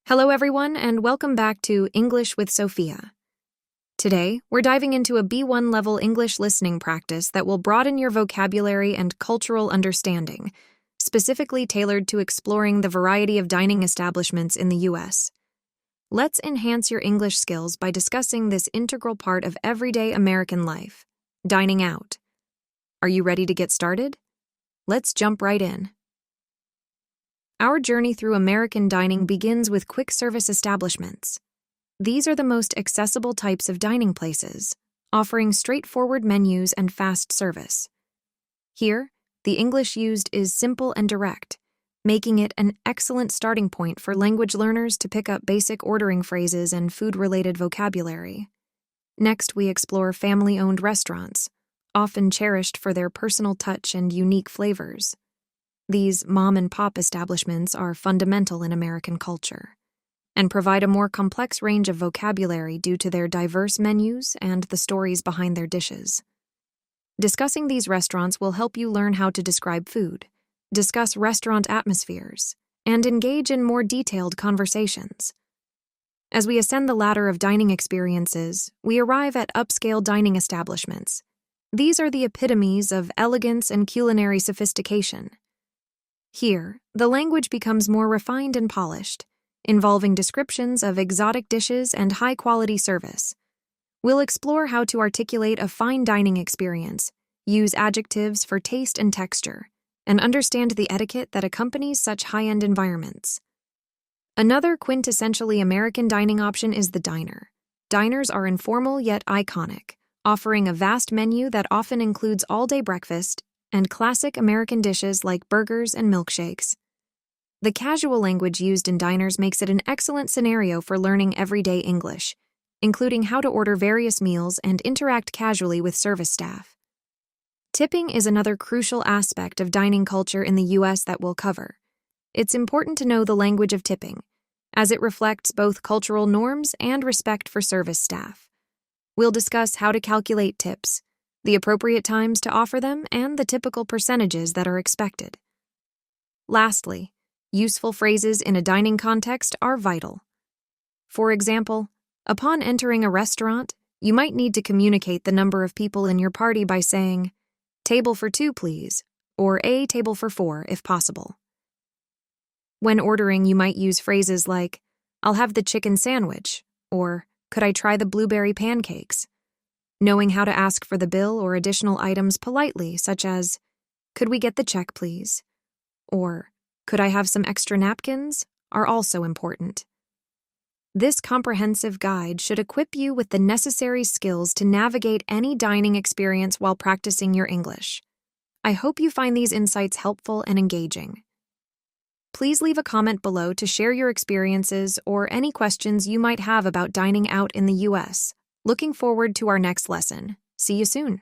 Hello, everyone, and welcome back to English with Sophia. Today, we're diving into a B1 level English listening practice that will broaden your vocabulary and cultural understanding, specifically tailored to exploring the variety of dining establishments in the U.S. Let's enhance your English skills by discussing this integral part of everyday American life, dining out. Are you ready to get started? Let's jump right in. Our journey through American dining begins with quick service establishments. These are the most accessible types of dining places, offering straightforward menus and fast service. Here, the English used is simple and direct, making it an excellent starting point for language learners to pick up basic ordering phrases and food-related vocabulary. Next, we explore family-owned restaurants, often cherished for their personal touch and unique flavors. These mom-and-pop establishments are fundamental in American culture and provide a more complex range of vocabulary due to their diverse menus and the stories behind their dishes. Discussing these restaurants will help you learn how to describe food, discuss restaurant atmospheres, and engage in more detailed conversations. As we ascend the ladder of dining experiences, we arrive at upscale dining establishments. These are the epitomes of elegance and culinary sophistication. Here, the language becomes more refined and polished, involving descriptions of exotic dishes and high-quality service. We'll explore how to articulate a fine dining experience, use adjectives for taste and texture, and understand the etiquette that accompanies such high-end environments. Another quintessentially American dining option is the diner. Diners are informal yet iconic, offering a vast menu that often includes all-day breakfast and classic American dishes like burgers and milkshakes. The casual language used in diners makes it an excellent scenario for learning everyday English, including how to order various meals and interact casually with service staff. Tipping is another crucial aspect of dining culture in the U.S. that we'll cover. It's important to know the language of tipping, as it reflects both cultural norms and respect for service staff. We'll discuss how to calculate tips, the appropriate times to offer them, and the typical percentages that are expected. Lastly, useful phrases in a dining context are vital. For example, upon entering a restaurant, you might need to communicate the number of people in your party by saying, "Table for 2, please," or "A table for 4, if possible. When ordering, you might use phrases like, "I'll have the chicken sandwich," or "Could I try the blueberry pancakes?" Knowing how to ask for the bill or additional items politely, such as, "Could we get the check, please?" or "Could I have some extra napkins?" are also important. This comprehensive guide should equip you with the necessary skills to navigate any dining experience while practicing your English. I hope you find these insights helpful and engaging. Please leave a comment below to share your experiences or any questions you might have about dining out in the U.S. Looking forward to our next lesson. See you soon.